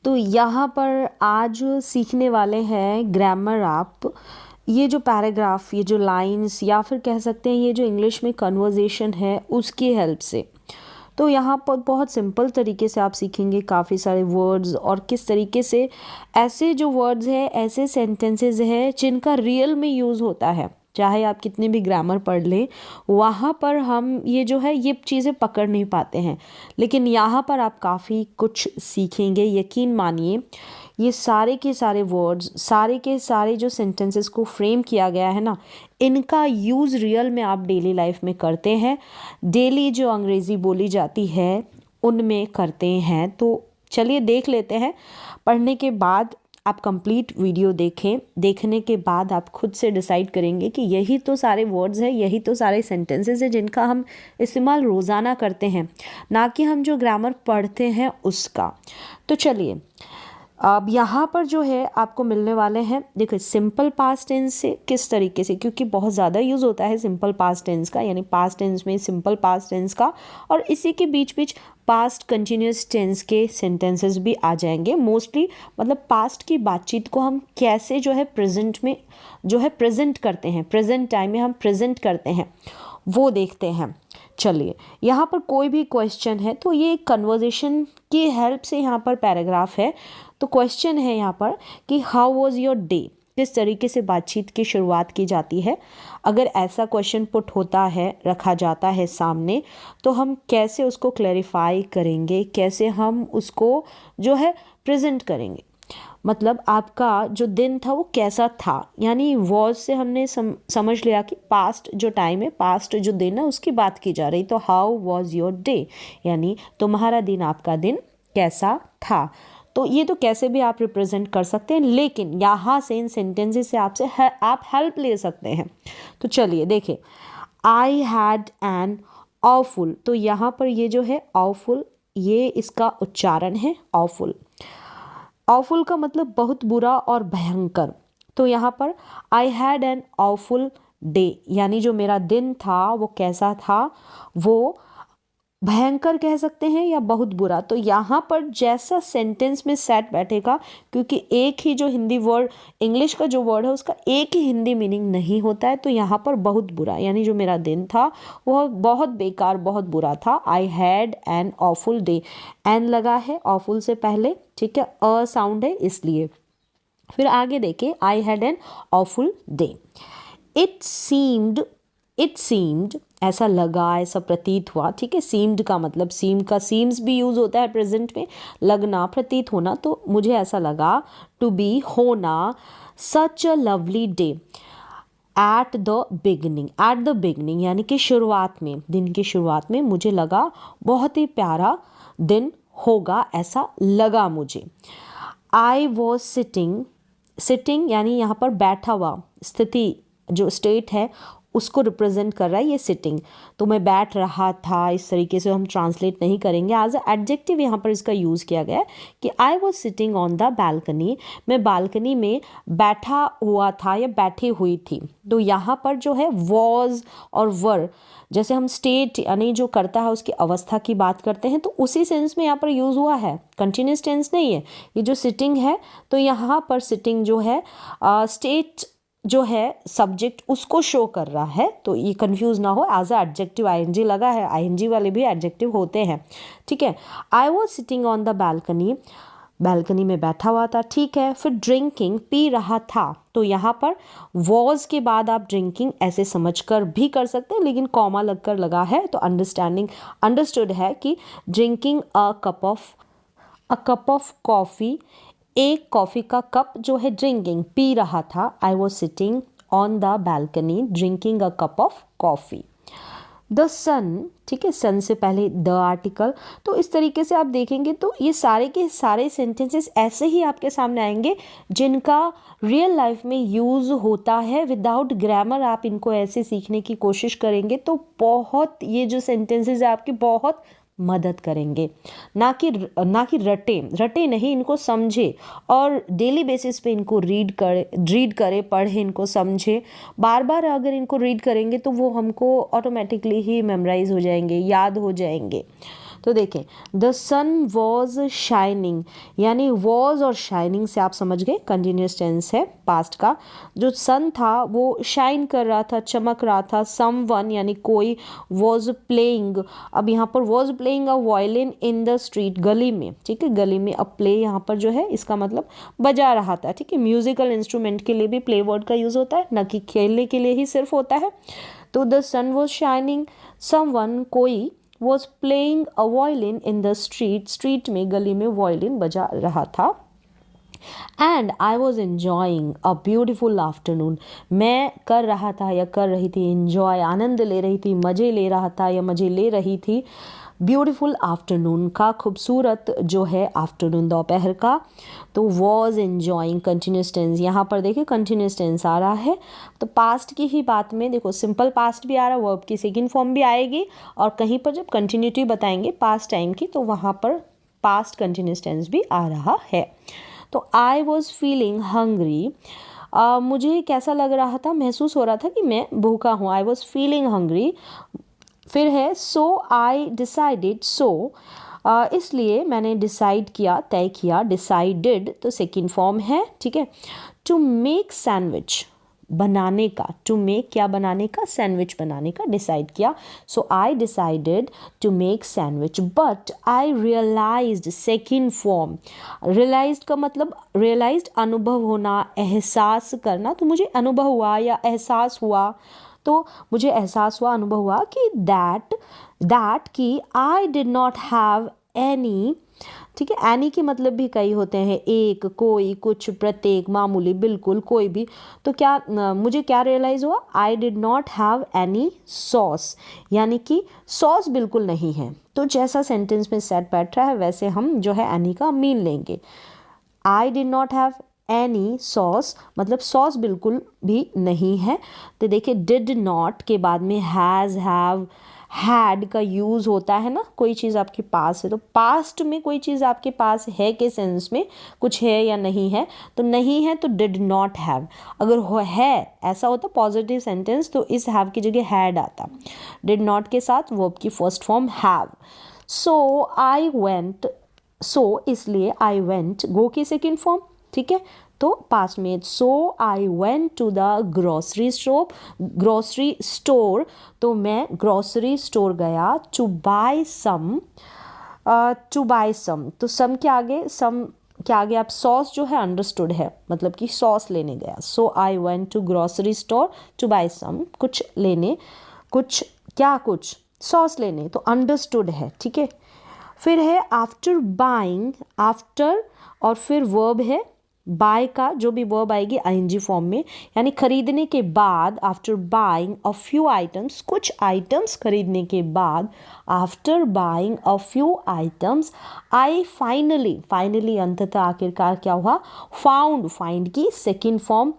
तो यहाँ पर आज सीखने वाले हैं ग्रामर आप। ये जो पैराग्राफ, ये जो लाइंस या फिर कह सकते हैं ये जो इंग्लिश में कन्वर्जेशन है उसकी हेल्प से। तो यहाँ पर बहुत सिंपल तरीके से आप सीखेंगे काफ़ी सारे वर्ड्स और किस तरीके से ऐसे जो वर्ड्स हैं, ऐसे सेंटेंसेस हैं जिनका रियल में यूज़ होता है। चाहे आप कितने भी ग्रामर पढ़ लें, वहाँ पर हम ये जो है ये चीज़ें पकड़ नहीं पाते हैं, लेकिन यहाँ पर आप काफ़ी कुछ सीखेंगे। यकीन मानिए, ये सारे के सारे वर्ड्स, सारे के सारे जो सेंटेंसेस को फ्रेम किया गया है ना, इनका यूज़ रियल में आप डेली लाइफ में करते हैं। डेली जो अंग्रेज़ी बोली जाती है उनमें करते हैं। तो चलिए देख लेते हैं। पढ़ने के बाद आप कंप्लीट वीडियो देखें, देखने के बाद आप खुद से डिसाइड करेंगे कि यही तो सारे वर्ड्स हैं, यही तो सारे सेंटेंसेस हैं जिनका हम इस्तेमाल रोज़ाना करते हैं, ना कि हम जो ग्रामर पढ़ते हैं उसका। तो चलिए, अब यहाँ पर जो है आपको मिलने वाले हैं, देखो सिंपल पास्ट टेंस से किस तरीके से, क्योंकि बहुत ज़्यादा यूज़ होता है सिंपल पास्ट टेंस का, यानी पास्ट टेंस में सिंपल पास्ट टेंस का, और इसी के बीच बीच पास्ट कंटिन्यूस टेंस के सेंटेंसेस भी आ जाएंगे मोस्टली। मतलब पास्ट की बातचीत को हम कैसे जो है प्रेजेंट में जो है प्रेजेंट करते हैं, प्रेजेंट टाइम में हम प्रेजेंट करते हैं, वो देखते हैं। चलिए, यहाँ पर कोई भी क्वेश्चन है तो ये कन्वर्जेशन की हेल्प से यहाँ पर पैराग्राफ है। तो क्वेश्चन है यहाँ पर कि हाउ वॉज योर डे, किस तरीके से बातचीत की शुरुआत की जाती है। अगर ऐसा क्वेश्चन पुट होता है, रखा जाता है सामने, तो हम कैसे उसको क्लैरिफाई करेंगे, कैसे हम उसको जो है प्रेजेंट करेंगे। मतलब आपका जो दिन था वो कैसा था, यानी वॉज से हमने समझ लिया कि पास्ट जो टाइम है, पास्ट जो दिन है उसकी बात की जा रही। तो हाउ वॉज योर डे, यानी तुम्हारा दिन, आपका दिन कैसा था। तो ये तो कैसे भी आप रिप्रेजेंट कर सकते हैं, लेकिन यहाँ से इन सेंटेंसेस से आप हेल्प ले सकते हैं। तो चलिए देखिए, आई हैड एन ऑफुल, तो यहाँ पर ये जो है ऑफुल, ये इसका उच्चारण है ऑफुल। ऑफुल का मतलब बहुत बुरा और भयंकर। तो यहाँ पर आई हैड एन ऑफुल डे, यानी जो मेरा दिन था वो कैसा था, वो भयंकर कह सकते हैं या बहुत बुरा। तो यहाँ पर जैसा सेंटेंस में सेट बैठेगा, क्योंकि एक ही जो हिंदी वर्ड, इंग्लिश का जो वर्ड है उसका एक ही हिंदी मीनिंग नहीं होता है। तो यहाँ पर बहुत बुरा, यानी जो मेरा दिन था वह बहुत बेकार, बहुत बुरा था। I had an awful day, an लगा है ऑफुल से पहले, ठीक है, अ साउंड है इसलिए। फिर आगे देखिए, आई had an awful day. It seemed, ऐसा लगा, ऐसा प्रतीत हुआ, ठीक है। सीम्ड का मतलब, सीम्स भी यूज होता है प्रेजेंट में, लगना, प्रतीत होना। तो मुझे ऐसा लगा, टू बी, होना, such a lovely day at the beginning, यानी कि शुरुआत में, दिन की शुरुआत में मुझे लगा बहुत ही प्यारा दिन होगा, ऐसा लगा मुझे। आई वॉज सिटिंग यानी यहाँ पर बैठा हुआ, स्थिति जो स्टेट है उसको रिप्रेजेंट कर रहा है ये सिटिंग। तो मैं बैठ रहा था, इस तरीके से हम ट्रांसलेट नहीं करेंगे। एज अ एडजेक्टिव यहाँ पर इसका यूज़ किया गया है कि आई was sitting on the balcony, मैं बालकनी में बैठा हुआ था या बैठी हुई थी। तो यहाँ पर जो है वॉज और वर, जैसे हम स्टेट यानी जो करता है उसकी अवस्था की बात करते हैं, तो उसी सेंस में यहाँ पर यूज़ हुआ है, कंटिन्यूस टेंस नहीं है। ये जो सिटिंग है, तो यहाँ पर सिटिंग जो है स्टेट जो है सब्जेक्ट उसको शो कर रहा है। तो ये कंफ्यूज ना हो, एज अ एडजेक्टिव आईएनजी लगा है, आईएनजी वाले भी एडजेक्टिव होते हैं, ठीक है। आई was sitting on the balcony में बैठा हुआ था, ठीक है। फिर ड्रिंकिंग, पी रहा था। तो यहाँ पर वॉज के बाद आप ड्रिंकिंग ऐसे समझकर भी कर सकते हैं, लेकिन कॉमा लगकर लगा है तो अंडरस्टूड है कि drinking a cup of coffee, एक कॉफ़ी का कप जो है, ड्रिंकिंग पी रहा था। I was sitting on the balcony drinking a cup of coffee. The sun, ठीक है, सन से पहले द आर्टिकल। तो इस तरीके से आप देखेंगे तो ये सारे के सारे सेंटेंसेस ऐसे ही आपके सामने आएंगे जिनका रियल लाइफ में यूज़ होता है। विदाउट ग्रामर आप इनको ऐसे सीखने की कोशिश करेंगे तो बहुत, ये जो सेंटेंसेस है आपकी बहुत मदद करेंगे। ना कि रटे नहीं, इनको समझे और डेली बेसिस पे इनको रीड करे, पढ़े, इनको समझे। बार बार अगर इनको रीड करेंगे तो वो हमको ऑटोमेटिकली ही मेमोराइज हो जाएंगे, याद हो जाएंगे। तो देखें, द सन वॉज शाइनिंग, यानी वॉज और शाइनिंग से आप समझ गए कंटिन्यूस टेंस है पास्ट का। जो सन था वो शाइन कर रहा था, चमक रहा था। समवन यानी कोई, वॉज प्लेइंग, अब यहाँ पर was playing a violin in the street, गली में, ठीक है, गली में। अब प्ले यहाँ पर जो है इसका मतलब बजा रहा था, ठीक है। म्यूजिकल इंस्ट्रूमेंट के लिए भी प्ले वर्ड का यूज होता है, न कि खेलने के लिए ही सिर्फ होता है। तो the sun was shining, someone कोई was playing a violin in the street, street में, गली में वायलिन बजा रहा था। And I was enjoying a beautiful afternoon, मैं कर रहा था या कर रही थी एन्जॉय, आनंद ले रही थी, मज़े ले रहा था या मज़े ले रही थी ब्यूटिफुल आफ्टरनून का, खूबसूरत जो है आफ्टरनून, दोपहर का। तो वॉज एन्जॉइंग कंटिन्यूस टेंस, यहाँ पर देखिए कंटिन्यूस टेंस आ रहा है। तो पास्ट की ही बात में देखो सिंपल पास्ट भी आ रहा है, वर्ब की सेकंड फॉर्म भी आएगी, और कहीं पर जब कंटिन्यूटी बताएंगे पास्ट टाइम की तो वहाँ पर पास्ट कंटिन्यूस टेंस भी आ रहा है। तो आई वॉज फीलिंग हंग्री, मुझे कैसा लग रहा था, महसूस हो रहा था कि मैं भूखा हूँ। I was feeling hungry. फिर है सो आई डिसाइडेड, सो इसलिए मैंने डिसाइड किया, तय किया, डिसाइडेड तो सेकंड फॉर्म है, ठीक है। टू मेक सैंडविच, बनाने का, टू मेक क्या बनाने का, सैंडविच बनाने का डिसाइड किया। So I decided to make sandwich but I realised, second form. Realised का मतलब रियलाइज्ड अनुभव होना, एहसास करना। तो मुझे अनुभव हुआ या एहसास हुआ, तो मुझे एहसास हुआ, अनुभव हुआ कि दैट कि I did not have any, ठीक है। एनी के मतलब भी कई होते हैं, एक, कोई, कुछ, प्रत्येक, मामूली, बिल्कुल, कोई भी। तो क्या मुझे क्या रियलाइज हुआ, I did not have any sauce, यानी कि सॉस बिल्कुल नहीं है। तो जैसा सेंटेंस में सेट बैठ रहा है वैसे हम जो है एनी का मीन लेंगे। I did not have any sauce मतलब सॉस बिल्कुल भी नहीं है। तो देखिए डिड नॉट के बाद में हैज़, हैव, हैड का यूज़ होता है ना, कोई चीज़ आपके पास है। तो पास्ट में कोई चीज़ आपके पास है के सेंस में कुछ है या नहीं है, तो नहीं है तो डिड नॉट हैव। अगर है ऐसा होता पॉजिटिव सेंटेंस तो इस हैव की जगह हैड आता। डिड नॉट के साथ वर्ब की first form have. So I went, so इसलिए आई वेंट, गो की सेकेंड फॉर्म, ठीक है। तो पास्ट में so I went to the grocery store, grocery store, तो मैं ग्रोसरी स्टोर गया। To buy some, to buy some, तो सम के आगे, सम के आगे आप सॉस जो है अंडरस्टूड है, मतलब कि सॉस लेने गया। So I went to grocery store to buy some, कुछ लेने, कुछ क्या, कुछ सॉस लेने, तो अंडरस्टूड है, ठीक है। फिर है आफ्टर बाइंग, आफ्टर और फिर वर्ब है बाय का, जो भी वर्ब आएगी आईएनजी फॉर्म में, यानी खरीदने के बाद। After buying a few items, कुछ आइटम्स खरीदने के बाद। After buying a few items I finally, finally अंततः आखिरकार क्या हुआ, फाउंड, फाइंड की सेकेंड फॉर्म,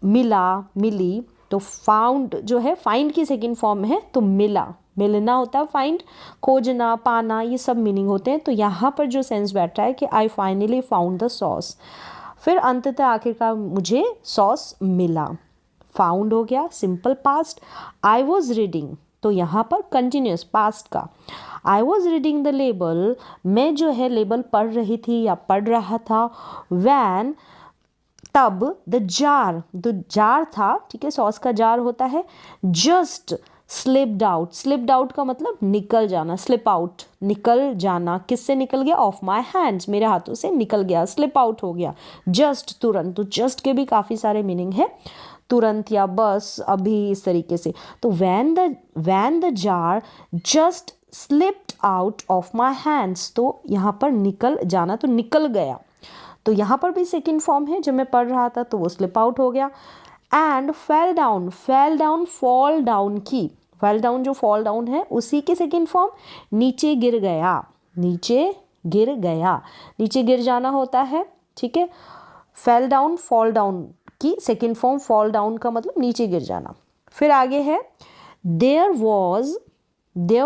मिला, मिली। तो फाउंड जो है फाइंड की सेकेंड फॉर्म है, तो मिला, मिलना होता है फाइंड, खोजना, पाना, ये सब मीनिंग होते हैं। तो यहाँ पर जो सेंस बैठ रहा है कि I finally found the sauce, फिर अंततः आखिरकार मुझे सॉस मिला। फाउंड हो गया simple past. I was reading, तो यहाँ पर कंटिन्यूस पास्ट का। I was reading the label, मैं जो है लेबल पढ़ रही थी या पढ़ रहा था। वैन, तब, द जार था, ठीक है, सॉस का जार होता है। Just slipped out, slipped out का मतलब निकल जाना, स्लिप आउट निकल जाना, किससे निकल गया, ऑफ माई हैंड्स, मेरे हाथों से निकल गया, स्लिप आउट हो गया। जस्ट तुरंत, तो जस्ट के भी काफ़ी सारे मीनिंग है, तुरंत या बस, अभी, इस तरीके से। तो when the jar just slipped out of my hands, तो यहाँ पर निकल जाना, तो निकल गया। तो यहाँ पर भी सेकेंड फॉर्म है, जब मैं पढ़ रहा था तो वो स्लिप आउट हो गया। And fell down, fail down, fall down की, फेल डाउन जो फॉल डाउन है उसी की सेकेंड फॉर्म, नीचे गिर गया, नीचे गिर गया, नीचे गिर जाना होता है, ठीक है। फेल डाउन, फॉल डाउन की सेकेंड फॉर्म, फॉल डाउन का मतलब नीचे गिर जाना। फिर आगे है there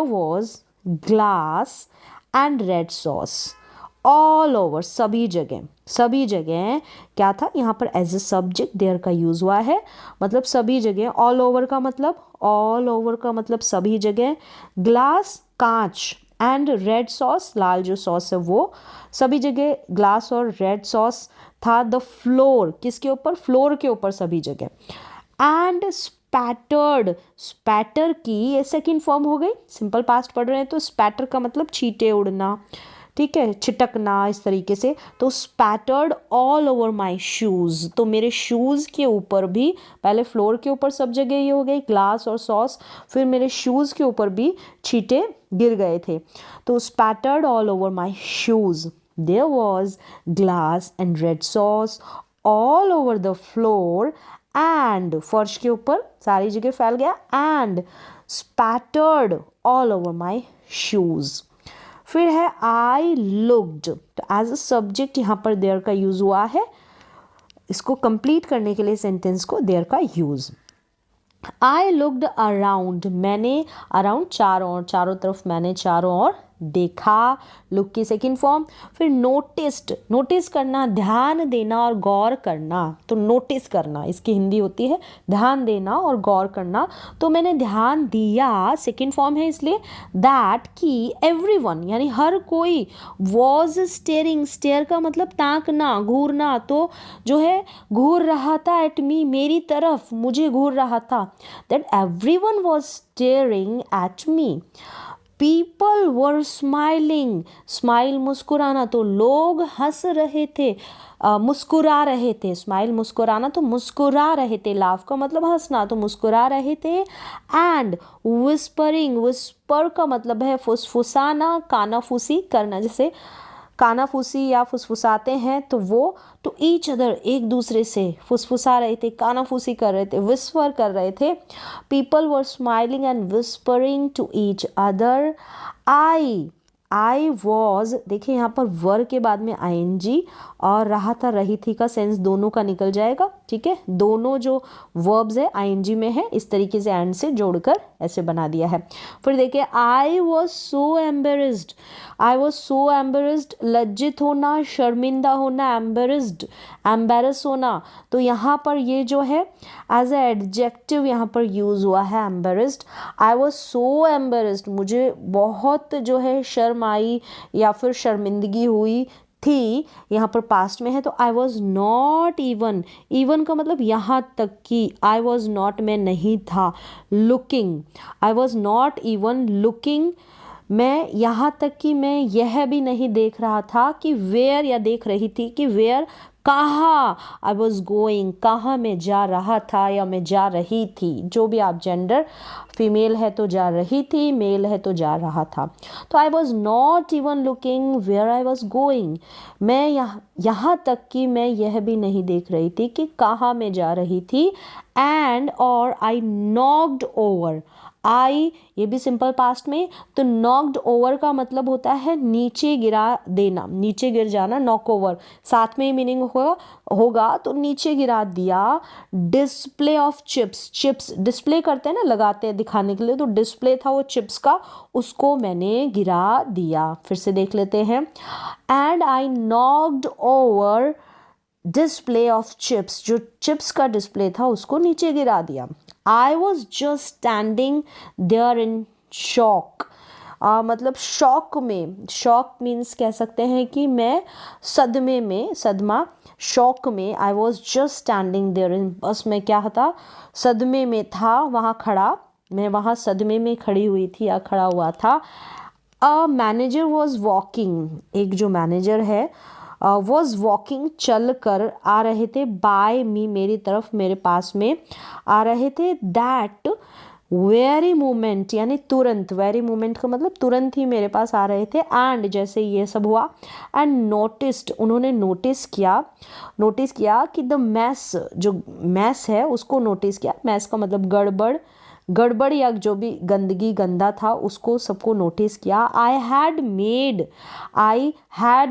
was glass and red sauce all over, सभी जगह, सभी जगह क्या था, यहाँ पर एज ए सब्जेक्ट देयर का यूज हुआ है, मतलब सभी जगह। ऑल ओवर का मतलब, ऑल ओवर का मतलब सभी जगह। ग्लास कांच एंड रेड सॉस, लाल जो सॉस है वो सभी जगह, ग्लास और रेड सॉस था। द फ्लोर, किसके ऊपर, फ्लोर के ऊपर सभी जगह। एंड स्पैटर्ड, स्पैटर की ये सेकेंड फॉर्म हो गई, सिंपल पास्ट पढ़ रहे हैं तो स्पैटर का मतलब छींटे उड़ना, ठीक है, छिटकना इस तरीके से। तो spattered all over my shoes, तो मेरे शूज़ के ऊपर भी, पहले फ्लोर के ऊपर सब जगह ये हो गई ग्लास और सॉस, फिर मेरे शूज़ के ऊपर भी छींटे गिर गए थे। तो spattered all over my shoes, there was glass and red sauce all over the floor, and फर्श के ऊपर सारी जगह फैल गया, and spattered all over my shoes. फिर है आई लुक्ड, तो एज अ सब्जेक्ट यहाँ पर देयर का यूज हुआ है। इसको कंप्लीट करने के लिए सेंटेंस को देयर का यूज। आई लुक्ड अराउंड, मैंने अराउंड चारों तरफ मैंने चारों ओर देखा, लुक की सेकेंड फॉर्म। फिर नोटिस्ड, नोटिस करना, ध्यान देना और गौर करना, तो नोटिस करना इसकी हिंदी होती है ध्यान देना और गौर करना। तो मैंने ध्यान दिया, सेकेंड फॉर्म है इसलिए, दैट कि एवरीवन यानी हर कोई, वॉज स्टेयरिंग, स्टेयर का मतलब ताकना, घूरना, तो जो है घूर रहा था, एट मी, मेरी तरफ, मुझे घूर रहा था। That everyone was staring at me. People were smiling, smile मुस्कुराना, तो लोग हंस रहे थे, मुस्कुरा रहे थे। स्माइल मुस्कुराना, तो मुस्कुरा रहे थे, लाफ का मतलब हंसना, तो मुस्कुरा रहे थे। एंड विस्परिंग, विस्पर का मतलब है फुसफुसाना, कानाफूसी करना, जैसे कानाफूसी या फुसफुसाते हैं तो वो, टू ईच अदर, एक दूसरे से फुसफुसा रहे थे, कानाफूसी कर रहे थे, विस्पर कर रहे थे। People were smiling and whispering to each other. I was, देखिए यहाँ पर वर के बाद में आईएनजी और रहा था रही थी का सेंस दोनों का निकल जाएगा, ठीक है, दोनों जो वर्ब्स है आईएनजी में है, इस तरीके से एंड से जोड़कर ऐसे बना दिया है। फिर देखिए I was so embarrassed, I was so embarrassed, लज्जित होना, शर्मिंदा होना, एम्बेरस्ड, एम्बेरस होना, तो यहाँ पर ये जो है एज ए एडजेक्टिव यहाँ पर यूज हुआ है embarrassed. I was so embarrassed, मुझे बहुत जो है शर्म आई या फिर शर्मिंदगी हुई थी, यहाँ पर पास्ट में है। तो I was not even, even का मतलब यहाँ तक कि, आई वॉज नॉट मैं नहीं था, looking, I was not even looking, मैं यहाँ तक कि मैं यह भी नहीं देख रहा था कि वेयर, या देख रही थी कि वेयर कहाँ, आई वॉज गोइंग, कहाँ मैं जा रहा था या मैं जा रही थी, जो भी आप जेंडर, फीमेल है तो जा रही थी, मेल है तो जा रहा था। तो I was not even looking where I was going, मैं यहाँ तक कि मैं यह भी नहीं देख रही थी कि कहाँ मैं जा रही थी। एंड और आई नॉक्ड ओवर, आई ये भी सिंपल पास्ट में, तो नॉक्ड ओवर का मतलब होता है नीचे गिरा देना, नीचे गिर जाना, नॉक ओवर साथ में ही मीनिंग होगा तो नीचे गिरा दिया। Display of chips, chips display करते हैं ना, लगाते हैं दिखाने के लिए, तो डिस्प्ले था वो चिप्स का, उसको मैंने गिरा दिया। फिर से देख लेते हैं। And I knocked over display of chips, जो चिप्स का डिस्प्ले था उसको नीचे गिरा दिया। I was just standing there in shock, मतलब शॉक में, शॉक मीन्स कह सकते हैं कि मैं सदमे में, सदमा, शॉक में, I was just standing there in, बस मैं क्या था, सदमे में था, वहाँ खड़ा, मैं वहाँ सदमे में खड़ी हुई थी या खड़ा हुआ था। अ मैनेजर वॉज वॉकिंग, एक जो मैनेजर है वॉज वॉकिंग, चल कर आ रहे थे, बाय मी, मेरी तरफ, मेरे पास में आ रहे थे। दैट वेरी मोमेंट यानी तुरंत, वेरी मोमेंट का मतलब तुरंत ही मेरे पास आ रहे थे। एंड जैसे ये सब हुआ, एंड नोटिस्ड, उन्होंने नोटिस किया कि द मैस, जो मैस है उसको नोटिस किया, मैस का मतलब गड़बड़ या जो भी गंदगी, गंदा था उसको सबको नोटिस किया। आई हैड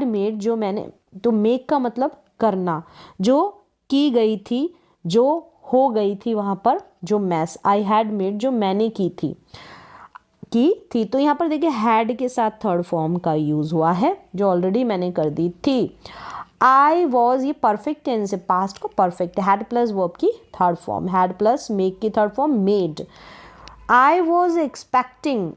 मेड, जो मैंने, तो मेक का मतलब करना, जो की गई थी, जो हो गई थी वहाँ पर, जो मैस, आई हैड मेड जो मैंने की थी। तो यहाँ पर देखिए हैड के साथ थर्ड फॉर्म का यूज हुआ है जो ऑलरेडी मैंने कर दी थी। आई वॉज, ये परफेक्ट टेंस है, पास्ट को परफेक्ट, हैड प्लस वर्ब की third form, had plus make की third form made. I was expecting,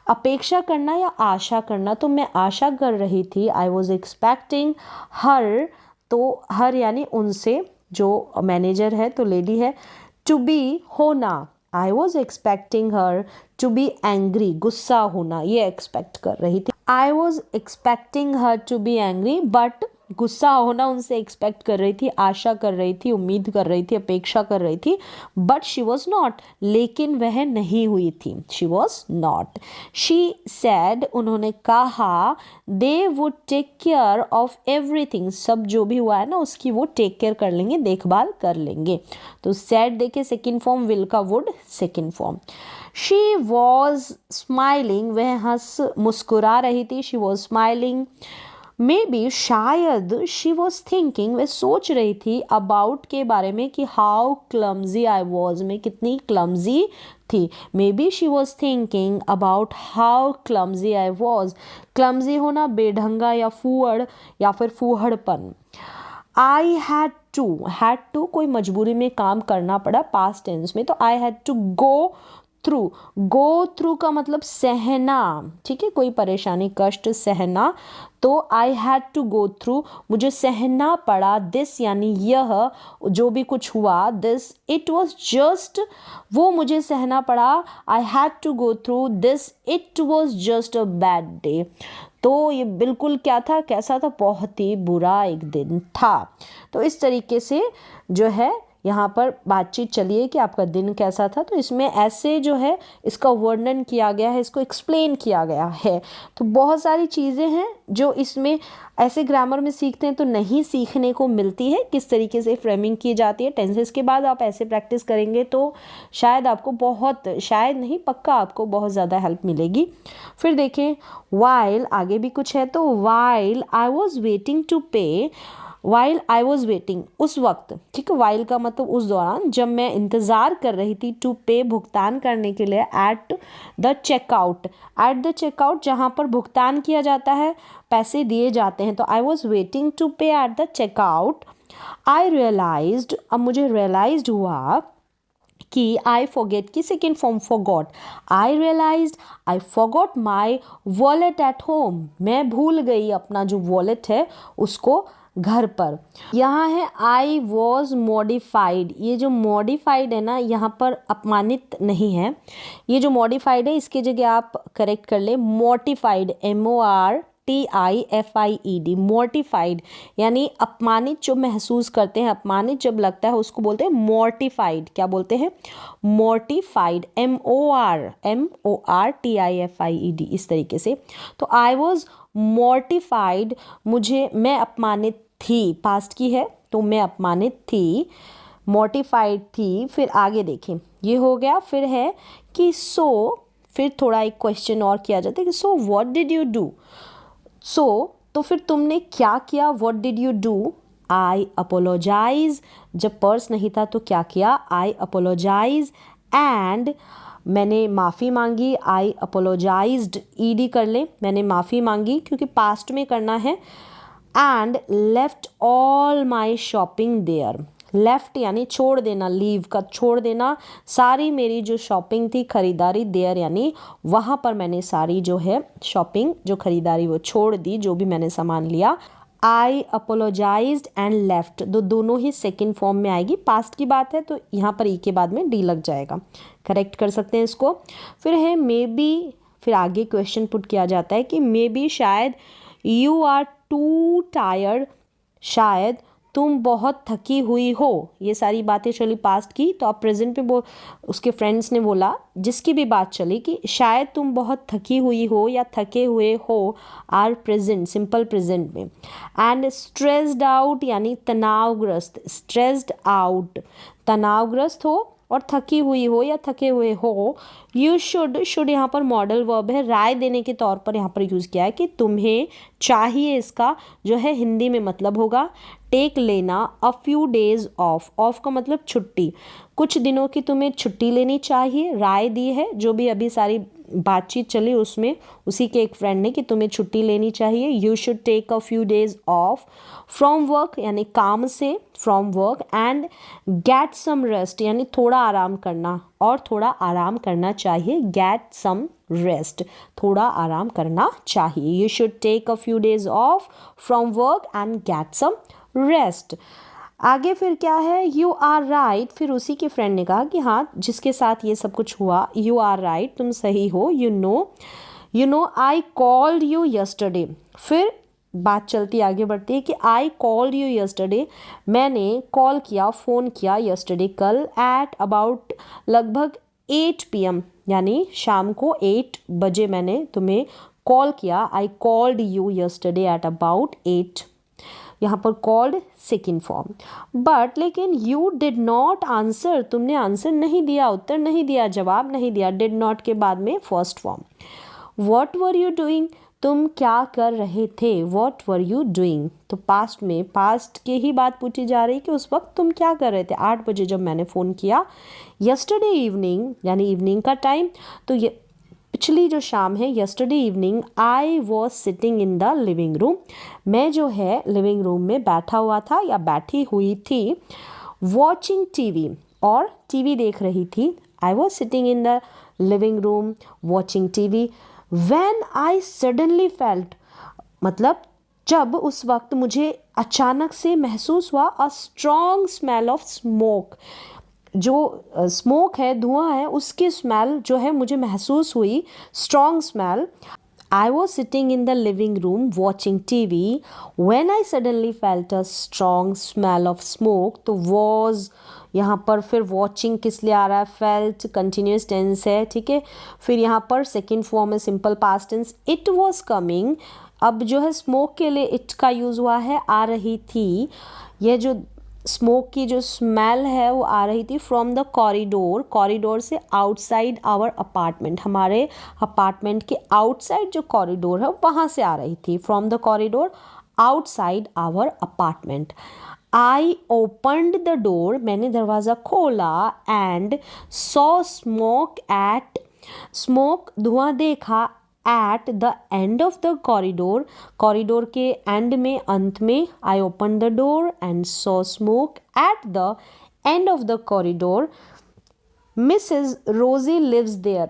अपेक्षा करना या आशा करना, तो मैं आशा कर रही थी, आई वॉज एक्सपेक्टिंग हर, तो हर यानी उनसे, जो मैनेजर है तो लेडी है, टू बी होना, I was expecting her to be angry, गुस्सा होना, ये एक्सपेक्ट कर रही थी। I was expecting her to be angry, but गुस्सा होना उनसे एक्सपेक्ट कर रही थी, आशा कर रही थी, उम्मीद कर रही थी, अपेक्षा कर रही थी, बट शी वॉज नॉट, लेकिन वह नहीं हुई थी, she was not. She said, उन्होंने कहा, they would take care of everything, सब जो भी हुआ है ना उसकी वो टेक केयर कर लेंगे, देखभाल कर लेंगे। तो सैड देखिए सेकेंड फॉर्म, विल का would second form. She was smiling, वह मुस्कुरा रही थी, she was smiling. May be, शायद, शी वॉज थिंकिंग, वह सोच रही थी, अबाउट के बारे में, कि हाउ क्लमजी आई वॉज, मैं कितनी क्लमजी थी। May be she was thinking about how clumsy I was, clumsy होना बेढंगा या फूहड़ या फिर फूहड़पन। आई हैड टू कोई मजबूरी में काम करना पड़ा, पास्ट टेंस में, तो I had to go through का मतलब सहना, ठीक है, कोई परेशानी कष्ट सहना, तो I had to go through, मुझे सहना पड़ा, दिस यानी यह, जो भी कुछ हुआ, दिस, इट वॉज जस्ट, वो मुझे सहना पड़ा, I had to go through this, it was just a bad day, तो ये बिल्कुल क्या था, कैसा था, बहुत ही बुरा एक दिन था। तो इस तरीके से जो है यहाँ पर बातचीत चली है कि आपका दिन कैसा था, तो इसमें ऐसे जो है इसका वर्णन किया गया है, इसको एक्सप्लेन किया गया है। तो बहुत सारी चीज़ें हैं जो इसमें ऐसे ग्रामर में सीखते हैं तो नहीं सीखने को मिलती है, किस तरीके से फ्रेमिंग की जाती है। टेंसेस के बाद आप ऐसे प्रैक्टिस करेंगे तो शायद आपको बहुत, शायद नहीं पक्का आपको बहुत ज़्यादा हेल्प मिलेगी। फिर देखें, वाइल, आगे भी कुछ है, तो while I was waiting to pay, while I was waiting, उस वक्त, ठीक है, वाइल का मतलब उस दौरान, जब मैं इंतज़ार कर रही थी, टू पे भुगतान करने के लिए, एट द चेकआउट जहाँ पर भुगतान किया जाता है, पैसे दिए जाते हैं, तो I was waiting to pay at the checkout. I realised, अब मुझे रियलाइज्ड हुआ कि आई फॉरगेट की second form forgot, I realised I forgot my wallet at home, मैं भूल गई अपना जो वॉलेट है उसको घर पर। यहाँ है आई वॉज मॉडिफाइड, ये जो मॉडिफाइड है ना, यहाँ पर अपमानित नहीं है, ये जो मॉडिफाइड है इसकी जगह आप करेक्ट कर ले, मोटिफाइड, MORTIFIED, मोर्टिफाइड, यानी अपमानित जो महसूस करते हैं, अपमानित जब लगता है उसको बोलते हैं मोर्टिफाइड। क्या बोलते हैं? मोर्टिफाइड, MORTIFIED, इस तरीके से। तो आई वॉज मोर्टिफाइड, मैं अपमानित थी, पास्ट की है तो मैं अपमानित थी, मोर्टिफाइड थी। फिर आगे देखें, ये हो गया। फिर है कि फिर थोड़ा एक क्वेश्चन और किया जाता है कि so what did you do, तो फिर तुमने क्या किया, what did you do. I apologise, जब पर्स नहीं था तो क्या किया, आई अपोलोजाइज, एंड मैंने माफ़ी मांगी, आई अपोलोजाइज्ड, ED कर ले, मैंने माफ़ी मांगी क्योंकि पास्ट में करना है। And left all my shopping there, left यानी छोड़ देना, लीव का छोड़ देना, सारी मेरी जो शॉपिंग थी, खरीदारी, देयर यानी वहाँ पर मैंने सारी जो है शॉपिंग, जो खरीदारी वो छोड़ दी, जो भी मैंने सामान लिया। आई अपोलोजाइज्ड एंड लेफ्ट, दोनों ही सेकेंड फॉर्म में आएगी, पास्ट की बात है तो यहाँ पर ई के बाद में डी लग जाएगा, करेक्ट कर सकते हैं इसको। फिर है मे बी, फिर आगे क्वेश्चन पुट किया जाता है कि मे बी, शायद, यू आर टू टायर्ड, शायद तुम बहुत थकी हुई हो। ये सारी बातें चली पास्ट की, तो आप प्रेजेंट में उसके फ्रेंड्स ने बोला, जिसकी भी बात चली कि शायद तुम बहुत थकी हुई हो या थके हुए हो, आर प्रेजेंट, सिंपल प्रेजेंट में। एंड स्ट्रेस्ड आउट यानी तनावग्रस्त, स्ट्रेस्ड आउट तनावग्रस्त हो, और थकी हुई हो या थके हुए हो। यू शुड यहाँ पर मॉडल वर्ब है, राय देने के तौर पर यहाँ पर यूज़ किया है कि तुम्हें चाहिए, इसका जो है हिंदी में मतलब होगा टेक लेना, अ फ्यू डेज ऑफ, ऑफ का मतलब छुट्टी, कुछ दिनों की तुम्हें छुट्टी लेनी चाहिए, राय दी है, जो भी अभी सारी बातचीत चली उसमें उसी के एक फ्रेंड ने कि तुम्हें छुट्टी लेनी चाहिए, you should take a few days off from work, यानी काम से, from work, and get some rest, यानी थोड़ा आराम करना, और थोड़ा आराम करना चाहिए, गेट सम रेस्ट, थोड़ा आराम करना चाहिए, you should take a few days off from work and get some rest. आगे फिर क्या है, यू आर राइट, फिर उसी के फ्रेंड ने कहा कि हाँ जिसके साथ ये सब कुछ हुआ, यू आर राइट, तुम सही हो, you know I called you yesterday, फिर बात चलती आगे बढ़ती है कि आई कॉल्ड यू यस्टरडे, मैंने कॉल किया, फ़ोन किया यस्टरडे, कल, एट अबाउट लगभग 8 PM, यानी शाम को 8 बजे मैंने तुम्हें कॉल किया, I called you yesterday at about 8, यहाँ पर कॉल्ड सेकेंड फॉर्म, बट लेकिन यू डिड नॉट आंसर, तुमने आंसर नहीं दिया, उत्तर नहीं दिया, जवाब नहीं दिया, डिड नॉट के बाद में first form. What were you doing, तुम क्या कर रहे थे, व्हाट वर यू डूइंग, तो पास्ट में, पास्ट के ही बात पूछी जा रही कि उस वक्त तुम क्या कर रहे थे, 8 बजे जब मैंने फ़ोन किया, यस्टरडे इवनिंग यानी इवनिंग का टाइम, तो ये पिछली जो शाम है, yesterday evening, I was sitting in the living room, मैं जो है लिविंग रूम में बैठा हुआ था या बैठी हुई थी, वॉचिंग टीवी, और टीवी देख रही थी, I was sitting in the living room watching TV, when I suddenly felt, मतलब जब उस वक्त मुझे अचानक से महसूस हुआ, a strong smell of smoke, जो स्मोक है, धुआं है, उसकी स्मेल जो है मुझे महसूस हुई, strong smell. I was sitting in the living room watching TV when I suddenly felt a strong smell of smoke, तो वॉज यहाँ पर फिर वॉचिंग किस लिए आ रहा है, फेल्ट कंटिन्यूस टेंस है, ठीक है, फिर यहाँ पर सेकेंड फॉर्म है simple past tense, it was coming, अब जो है स्मोक के लिए इट का यूज़ हुआ है, आ रही थी, यह जो स्मोक की जो स्मेल है वो आ रही थी फ्रॉम द कॉरिडोर, कॉरिडोर से आउटसाइड आवर अपार्टमेंट, हमारे अपार्टमेंट के आउटसाइड जो कॉरिडोर है वहाँ से आ रही थी, from the corridor outside our apartment. I opened the door, मैंने दरवाज़ा खोला, and saw smoke at, smoke धुआं देखा, at the end of the corridor, corridor के एंड में, अंत में, I open the door and saw smoke at the end of the corridor, Mrs रोजी लिव्स देयर,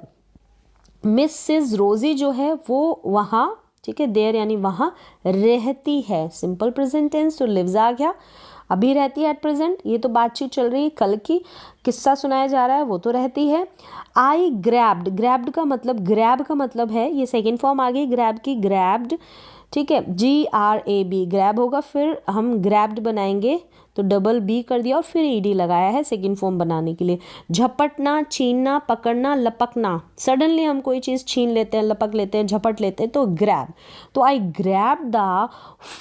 मिसेस रोजी जो है वो वहाँ, ठीक है, देयर यानी वहाँ रहती है, सिंपल प्रेजेंट टेंस, तो लिव्स आ गया, अभी रहती है एट प्रेजेंट, ये तो बातचीत चल रही है, कल की किस्सा सुनाया जा रहा है, वो तो रहती है। आई ग्रैब्ड, ग्रैब्ड का मतलब, ग्रैब का मतलब है, ये सेकेंड फॉर्म आ गई ग्रैब की, ग्रैब्ड, ठीक है, GRAB ग्रैब होगा, फिर हम ग्रैब्ड बनाएंगे तो डबल B कर दिया और फिर ED लगाया है सेकेंड फॉर्म बनाने के लिए। झपटना, छीनना, पकड़ना, लपकना, सडनली हम कोई चीज़ छीन लेते हैं, लपक लेते हैं, झपट लेते हैं, तो ग्रैब, तो आई ग्रैब द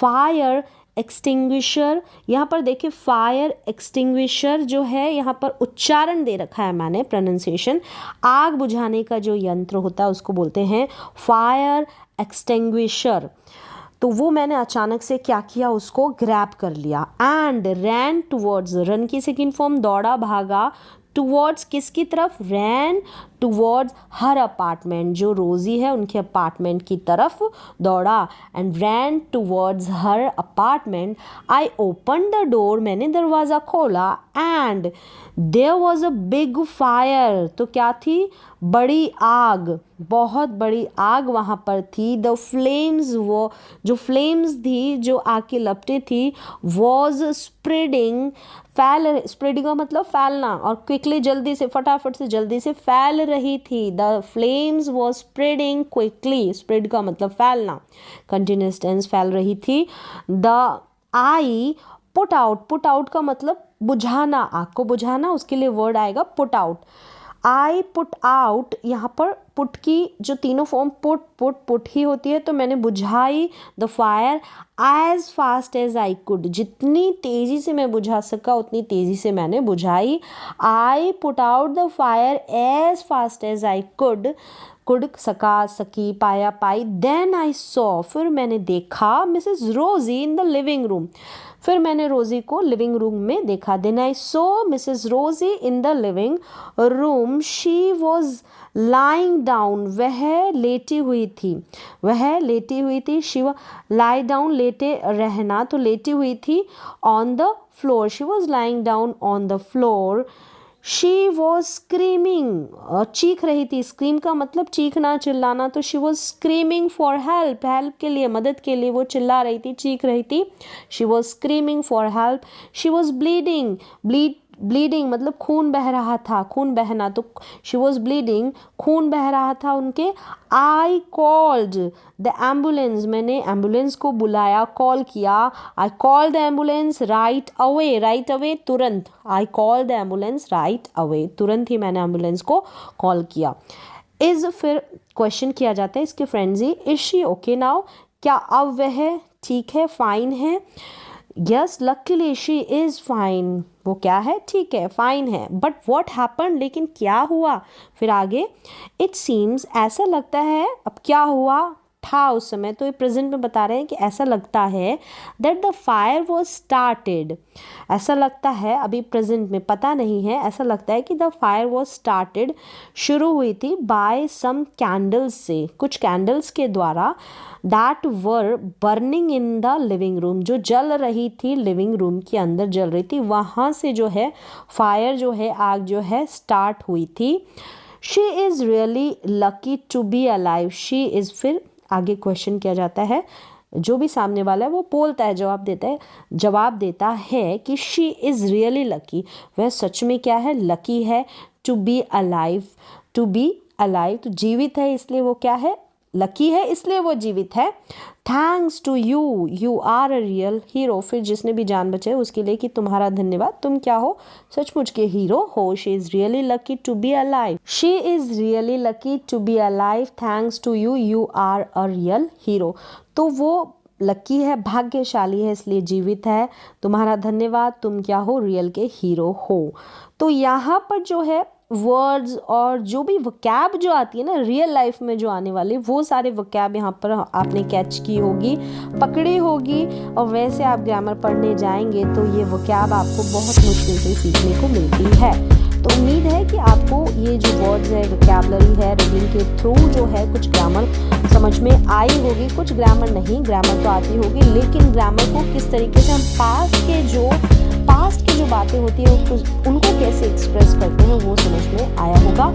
फायर एक्सटिंग्विशर, यहाँ पर देखिए फायर एक्सटिंग्विशर जो है यहाँ पर उच्चारण दे रखा है मैंने, प्रोनाउंसिएशन, आग बुझाने का जो यंत्र होता है उसको बोलते हैं फायर एक्सटिंग्विशर, तो वो मैंने अचानक से क्या किया, उसको ग्रैब कर लिया, एंड रैन टुवर्ड्स, रन की सेकेंड फॉर्म, दौड़ा, भागा, टुवर्ड्स किसकी तरफ, रैन टुवर्ड्स हर अपार्टमेंट, जो रोजी है उनके अपार्टमेंट की तरफ दौड़ा, and ran towards her apartment, I open the door, मैंने दरवाज़ा खोला, and there was a big fire, तो क्या थी, बड़ी आग, बहुत बड़ी आग वहाँ पर थी, द फ्लेम्स, वो जो फ्लेम्स थी, जो आग की लपटें थी, वॉज स्प्रेडिंग, फैल, स्प्रेडिंग का मतलब फैलना, और क्विकली जल्दी से, फटाफट से, जल्दी से फैल रही थी, the flames was spreading quickly, spread का मतलब फैलना, कंटिन्यूस टेंस, फैल रही थी, the I put out, put out का मतलब बुझाना, आग को बुझाना, उसके लिए वर्ड आएगा पुट आउट, आई पुट आउट, यहाँ पर पुट की जो तीनों फॉर्म पुट ही होती है, तो मैंने बुझाई the fire as fast as I could, जितनी तेज़ी से मैं बुझा सका उतनी तेज़ी से मैंने बुझाई, I put out the fire as fast as I could, सका, सकी, पाया, पाई, देन आई सॉ, फिर मैंने देखा, मिसेस रोजी इन द लिविंग रूम, फिर मैंने रोजी को लिविंग रूम में देखा, देन आई सो मिसेस रोजी in the living room, she was lying down, वह लेटी हुई थी, वह लेटी हुई थी। शी लाई डाउन, लेटे रहना, तो लेटी हुई थी। On the floor, she was lying down on the floor. She was screaming, चीख रही थी। स्क्रीम का मतलब चीखना, चिल्लाना, तो she was screaming for help, help के लिए, मदद के लिए वो चिल्ला रही थी, चीख रही थी। She was screaming for help. She was bleeding, bleeding मतलब खून बह रहा था, खून बहना, तो शी वॉज ब्लीडिंग, खून बह रहा था उनके। आई कॉल्ड द एम्बुलेंस, मैंने एम्बुलेंस को बुलाया, कॉल किया। I call the ambulance right away, right away तुरंत। I call the ambulance right away, तुरंत ही मैंने एम्बुलेंस को कॉल किया। इज, फिर क्वेश्चन किया जाता है इसके friends he, is she okay now, क्या अब वह ठीक है, फाइन है। Yes, luckily she is fine, वो क्या है, ठीक है, फाइन है। बट वॉट हैपन, लेकिन क्या हुआ, फिर आगे। इट सीम्स, ऐसा लगता है, अब क्या हुआ था उस समय, तो ये प्रेजेंट में बता रहे हैं कि ऐसा लगता है that the fire was started, ऐसा लगता है, अभी प्रेजेंट में पता नहीं है, ऐसा लगता है कि द फायर वॉज स्टार्टेड, शुरू हुई थी, बाय सम कैंडल्स से, कुछ कैंडल्स के द्वारा, that were burning in the living room, जो जल रही थी लिविंग रूम के अंदर जल रही थी, वहाँ से जो है फायर जो है, आग जो है स्टार्ट हुई थी। She is really lucky to be alive, she is, फिर आगे क्वेश्चन किया जाता है, जो भी सामने वाला है वो बोलता है, जवाब देता है कि शी इज़ रियली लकी, वह सच में क्या है, लकी है। To be alive, to be alive, तो जीवित है इसलिए वो क्या है, लकी है, इसलिए वो जीवित है। Thanks to you, you are a real hero, फिर जिसने भी जान बचाई उसके लिए कि तुम्हारा धन्यवाद, तुम क्या हो, सचमुच के हीरो हो। She is really lucky to be alive, she is really lucky to be alive, thanks to you, you are a real hero, तो वो लकी है, भाग्यशाली है, इसलिए जीवित है, तुम्हारा धन्यवाद, तुम क्या हो, रियल के हीरो हो। तो यहाँ पर जो है वर्ड्स और जो भी वकैब जो आती है ना रियल लाइफ में जो आने वाली, वो सारे वकैब यहाँ पर आपने कैच की होगी, पकड़ी होगी, और वैसे आप ग्रामर पढ़ने जाएंगे तो ये वकैब आपको बहुत मुश्किल से सीखने को मिलती है। तो उम्मीद है कि आपको ये जो वर्ड्स है, वोकैबुलरी है, रीडिंग के थ्रू जो है कुछ ग्रामर समझ में आई होगी, कुछ ग्रामर नहीं, ग्रामर तो आती होगी, लेकिन ग्रामर को किस तरीके से हम पास्ट के जो बातें होती है उनको कैसे एक्सप्रेस करते हैं वो समझ में आया होगा।